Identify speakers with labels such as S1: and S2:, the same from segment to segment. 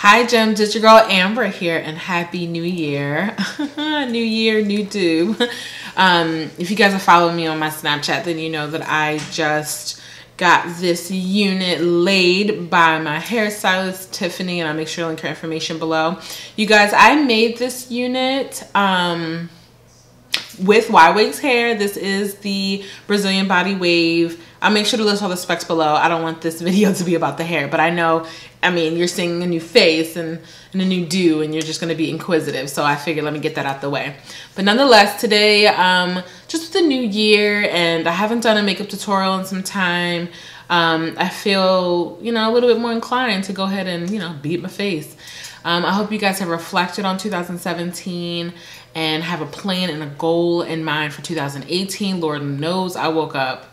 S1: Hi gems, it's your girl Ambra here, and happy new year. New year, new do. If you guys are following me on my Snapchat, then you know that I just got this unit laid by my hairstylist Tiffany, and I'll make sure to link her information below. You guys, I made this unit with Y-Wig's hair. This is the Brazilian body wave. I'll make sure to list all the specs below. I don't want this video to be about the hair, but I know, I mean, you're seeing a new face and a new do, and you're just gonna be inquisitive. So I figured let me get that out the way. But nonetheless, today, just with the new year, and I haven't done a makeup tutorial in some time, I feel, you know, a little bit more inclined to go ahead and, you know, beat my face. I hope you guys have reflected on 2017 and have a plan and a goal in mind for 2018. Lord knows I woke up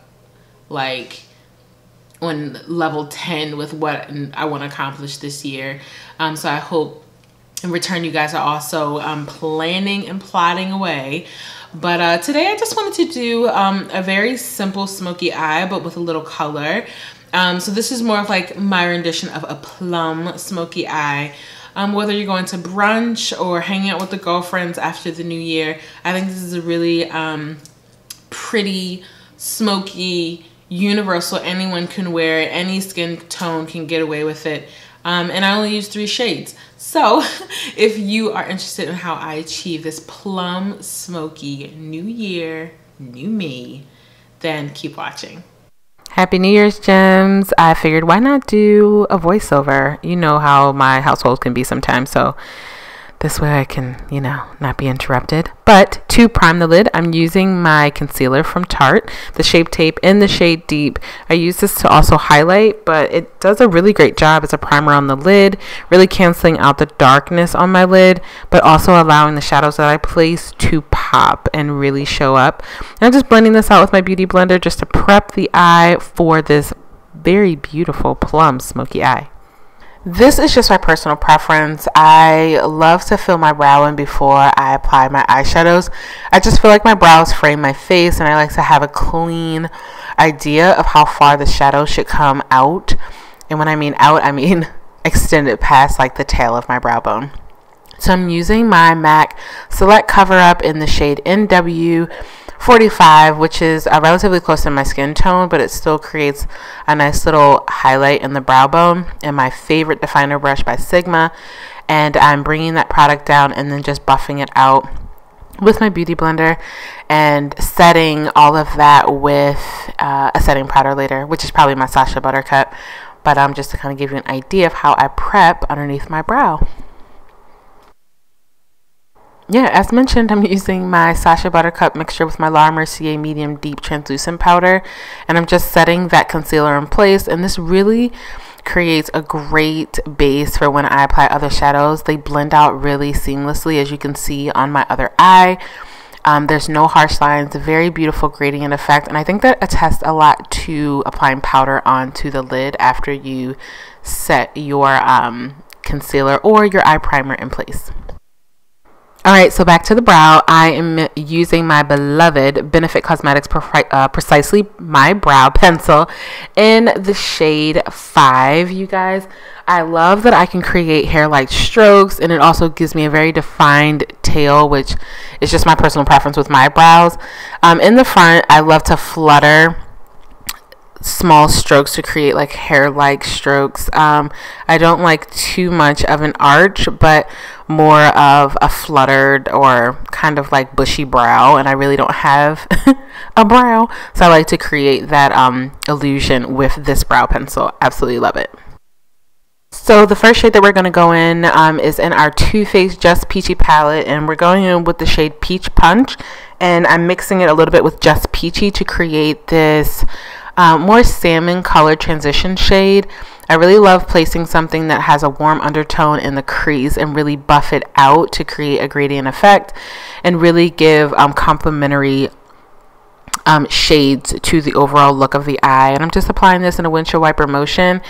S1: like on level 10 with what I want to accomplish this year. So I hope in return you guys are also planning and plotting away. But today I just wanted to do a very simple smoky eye, but with a little color. So this is more of like my rendition of a plum smoky eye. Whether you're going to brunch or hanging out with the girlfriends after the new year, I think this is a really pretty, smoky, universal. Anyone can wear it. Any skin tone can get away with it. And I only use 3 shades. So if you are interested in how I achieve this plum smoky new year, new me, then keep watching. Happy New Year's, gems. I figured why not do a voiceover? You know how my household can be sometimes, so this way I can, you know, not be interrupted. But to prime the lid, I'm using my concealer from Tarte, the Shape Tape in the shade Deep. I use this to also highlight, but it does a really great job as a primer on the lid, really canceling out the darkness on my lid, but also allowing the shadows that I place to pop and really show up. And I'm just blending this out with my beauty blender just to prep the eye for this very beautiful plum smoky eye. This is just my personal preference. I love to fill my brow in before I apply my eyeshadows. I just feel like my brows frame my face, and I like to have a clean idea of how far the shadow should come out. And when I mean out, I mean extended past like the tail of my brow bone. So I'm using my MAC Select Cover Up in the shade NW45, which is relatively close to my skin tone, but it still creates a nice little highlight in the brow bone. And my favorite definer brush by Sigma. And I'm bringing that product down and then just buffing it out with my beauty blender and setting all of that with a setting powder later, which is probably my Sacha Buttercup. But just to kind of give you an idea of how I prep underneath my brow. Yeah, as mentioned, I'm using my Sacha Buttercup mixture with my Laura Mercier Medium Deep Translucent Powder, and I'm just setting that concealer in place, and this really creates a great base for when I apply other shadows. They blend out really seamlessly, as you can see on my other eye. There's no harsh lines, a very beautiful gradient effect, and I think that attests a lot to applying powder onto the lid after you set your concealer or your eye primer in place. Alright, so back to the brow. I am using my beloved Benefit Cosmetics Precisely My Brow Pencil in the shade 5, you guys. I love that I can create hair-like strokes, and it also gives me a very defined tail, which is just my personal preference with my brows. In the front, I love to flutter small strokes to create like hair-like strokes. I don't like too much of an arch, but more of a fluttered or kind of like bushy brow, and I really don't have a brow, so I like to create that illusion with this brow pencil. Absolutely love it. So the first shade that we're going to go in is in our Too Faced Just Peachy palette, and we're going in with the shade Peach Punch, and I'm mixing it a little bit with Just Peachy to create this more salmon color transition shade. I really love placing something that has a warm undertone in the crease and really buff it out to create a gradient effect and really give complementary shades to the overall look of the eye. And I'm just applying this in a windshield wiper motion.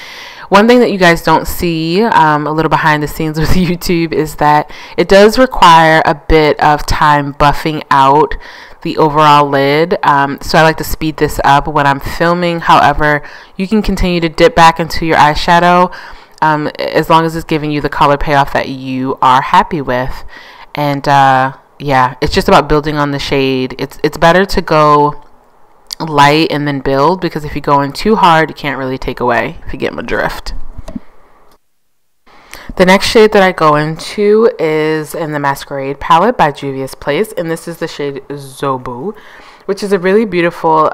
S1: One thing that you guys don't see, a little behind the scenes with YouTube, is that it does require a bit of time buffing out the overall lid. So I like to speed this up when I'm filming. However, you can continue to dip back into your eyeshadow as long as it's giving you the color payoff that you are happy with. And yeah, it's just about building on the shade. It's better to go light and then build, because if you go in too hard, you can't really take away, if you get my drift. The next shade that I go into is in the Masquerade palette by Juvia's Place, and this is the shade Zobu, which is a really beautiful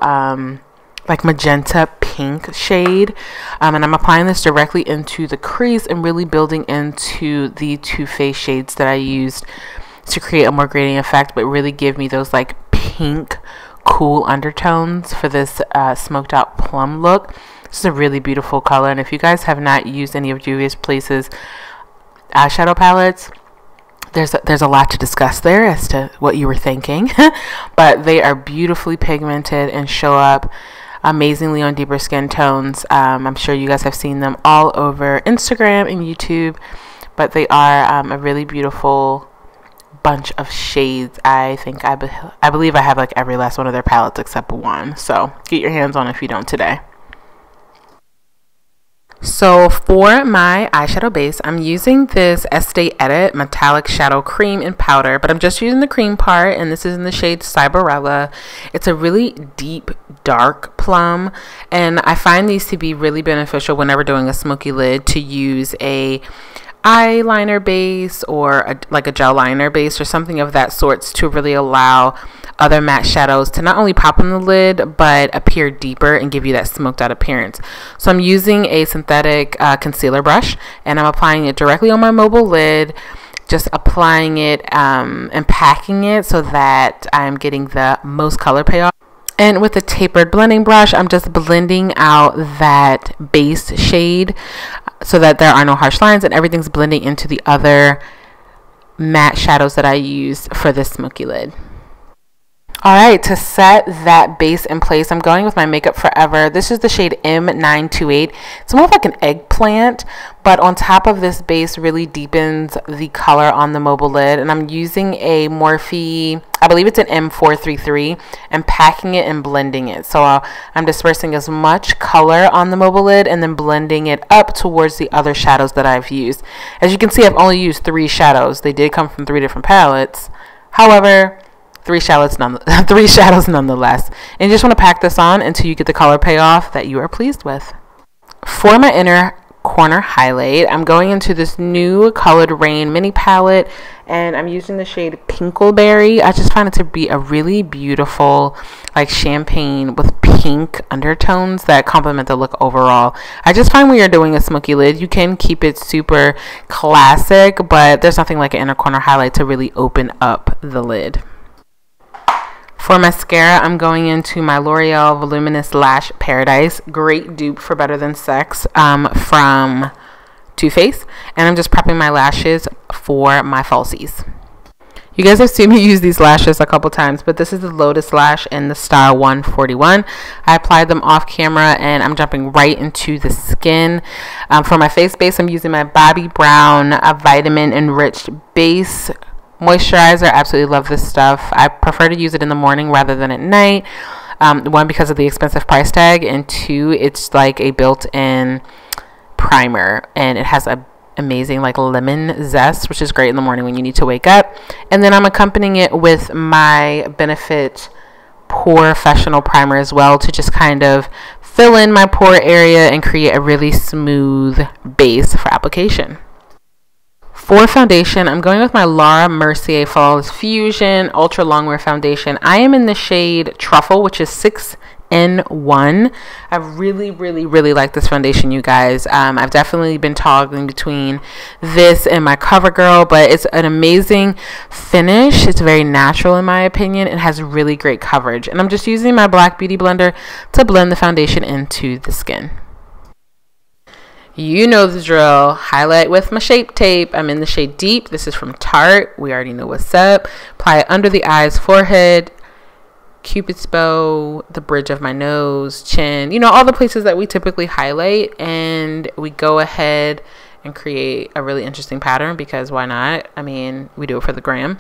S1: like magenta pink shade, and I'm applying this directly into the crease and really building into the Too Faced shades that I used to create a more gradient effect, but really give me those like pink cool undertones for this smoked out plum look. This is a really beautiful color, and if you guys have not used any of Juvia's Place's eyeshadow palettes, there's a lot to discuss there as to what you were thinking. But they are beautifully pigmented and show up amazingly on deeper skin tones. I'm sure you guys have seen them all over Instagram and YouTube, but they are a really beautiful bunch of shades. I believe I have like every last one of their palettes except one, so get your hands on it if you don't today. So for my eyeshadow base, I'm using this Estee Edit Metallic Shadow Cream in powder, but I'm just using the cream part, and this is in the shade Cyberella. It's a really deep, dark plum, and I find these to be really beneficial whenever doing a smoky lid, to use a eyeliner base or like a gel liner base or something of that sorts, to really allow other matte shadows to not only pop on the lid but appear deeper and give you that smoked out appearance. So I'm using a synthetic concealer brush, and I'm applying it directly on my mobile lid, just applying it and packing it so that I'm getting the most color payoff. And with a tapered blending brush, I'm just blending out that base shade so that there are no harsh lines and everything's blending into the other matte shadows that I used for this smoky lid. Alright, to set that base in place, I'm going with my Makeup Forever. This is the shade M928. It's more of like an eggplant, but on top of this base really deepens the color on the mobile lid. And I'm using a Morphe, I believe it's an M433, and packing it and blending it. So I'm dispersing as much color on the mobile lid and then blending it up towards the other shadows that I've used. As you can see, I've only used 3 shadows. They did come from 3 different palettes. However, 3 shadows nonetheless. And you just want to pack this on until you get the color payoff that you are pleased with. For my inner corner highlight, I'm going into this new Colored Rain mini palette, and I'm using the shade Pinkleberry. I just find it to be a really beautiful like champagne with pink undertones that complement the look overall. I just find when you're doing a smoky lid, you can keep it super classic, but there's nothing like an inner corner highlight to really open up the lid. For mascara, I'm going into my L'Oreal Voluminous Lash Paradise. Great dupe for Better Than Sex from Too Faced. And I'm just prepping my lashes for my falsies. You guys have seen me use these lashes a couple times, but this is the Lotus Lash in the style 141. I applied them off camera, and I'm jumping right into the skin. For my face base, I'm using my Bobbi Brown Vitamin Enriched Base Moisturizer. Absolutely love this stuff. I prefer to use it in the morning rather than at night. 1, because of the expensive price tag, and 2, it's like a built-in primer, and it has a amazing like lemon zest, which is great in the morning when you need to wake up. And then I'm accompanying it with my Benefit Professional primer as well, to just kind of fill in my pore area and create a really smooth base for application. For foundation, I'm going with my Laura Mercier Flawless Fusion Ultra Longwear Foundation. I am in the shade Truffle, which is 6N1. I really like this foundation, you guys. I've definitely been toggling between this and my CoverGirl, but it's an amazing finish. It's very natural in my opinion. It has really great coverage. And I'm just using my Black Beauty Blender to blend the foundation into the skin. You know the drill. Highlight with my Shape Tape. I'm in the shade Deep. This is from Tarte. We already know what's up. Apply it under the eyes, forehead, Cupid's bow, the bridge of my nose, chin, you know, all the places that we typically highlight. And we go ahead and create a really interesting pattern, because why not? I mean, we do it for the gram.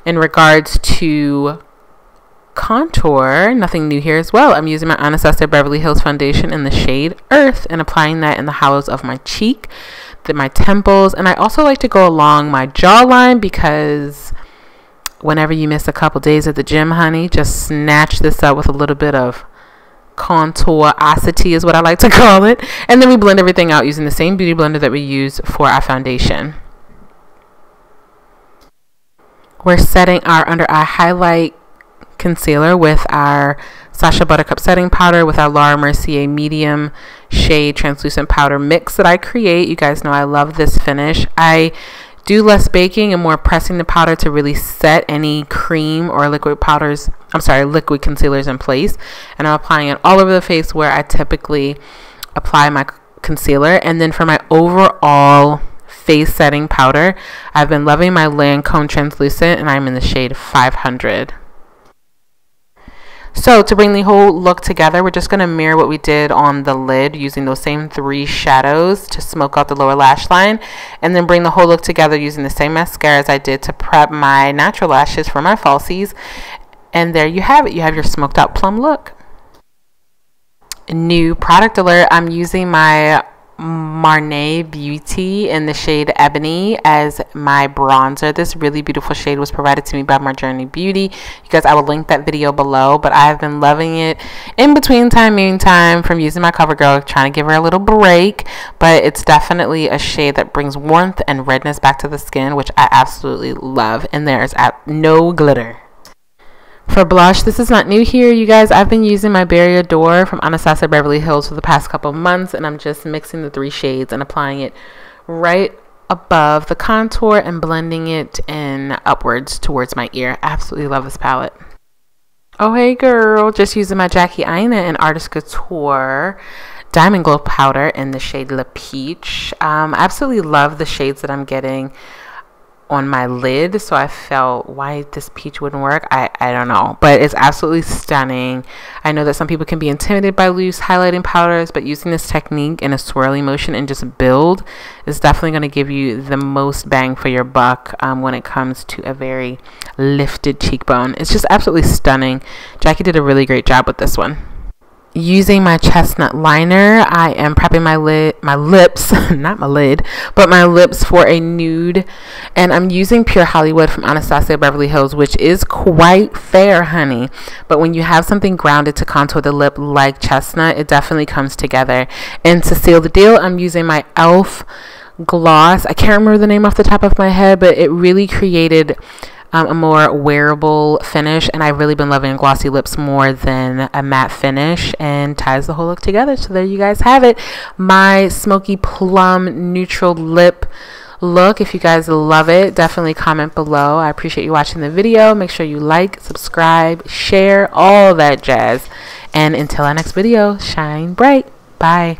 S1: In regards to contour, nothing new here as well. I'm using my Anastasia Beverly Hills foundation in the shade Earth and applying that in the hollows of my cheek, my temples, and I also like to go along my jawline because whenever you miss a couple days at the gym, honey, just snatch this up with a little bit of contourosity is what I like to call it. And then we blend everything out using the same beauty blender that we use for our foundation. We're setting our under eye highlight concealer with our Sacha Buttercup setting powder with our Laura Mercier medium shade translucent powder mix that I create. You guys know I love this finish. I do less baking and more pressing the powder to really set any cream or liquid concealers in place. And I'm applying it all over the face where I typically apply my concealer. And then for my overall face setting powder, I've been loving my Lancome translucent and I'm in the shade 500. So to bring the whole look together, we're just going to mirror what we did on the lid using those same 3 shadows to smoke out the lower lash line, and then bring the whole look together using the same mascara as I did to prep my natural lashes for my falsies. And there you have it. You have your smoked out plum look. New product alert. I'm using my Marne Beauty in the shade Ebony as my bronzer. This really beautiful shade was provided to me by Marjourney Beauty. You guys, I will link that video below, but I've been loving it in between time from using my CoverGirl, trying to give her a little break, but it's definitely a shade that brings warmth and redness back to the skin, which I absolutely love, and there's no glitter. For blush, this is not new here, you guys. I've been using my Barrier Door from Anastasia Beverly Hills for the past couple of months, and I'm just mixing the 3 shades and applying it right above the contour and blending it in upwards towards my ear. I absolutely love this palette. Oh, hey girl, just using my Jackie Aina and Artist Couture Diamond Glow powder in the shade La Peach. I absolutely love the shades that I'm getting on my lid, so I felt why this peach wouldn't work. I don't know, but it's absolutely stunning. I know that some people can be intimidated by loose highlighting powders, but using this technique in a swirly motion and just build is definitely going to give you the most bang for your buck when it comes to a very lifted cheekbone. It's just absolutely stunning. Jackie did a really great job with this one. Using my chestnut liner, I am prepping my lips, not my lid, but my lips for a nude, and I'm using Pure Hollywood from Anastasia Beverly Hills, which is quite fair, honey, but when you have something grounded to contour the lip like chestnut, it definitely comes together. And to seal the deal, I'm using my e.l.f. gloss. I can't remember the name off the top of my head, but it really created a more wearable finish, and I've really been loving glossy lips more than a matte finish, and ties the whole look together. So there you guys have it, my smoky plum neutral lip look. If you guys love it, definitely comment below. I appreciate you watching the video. Make sure you like, subscribe, share, all that jazz, and until our next video, shine bright. Bye.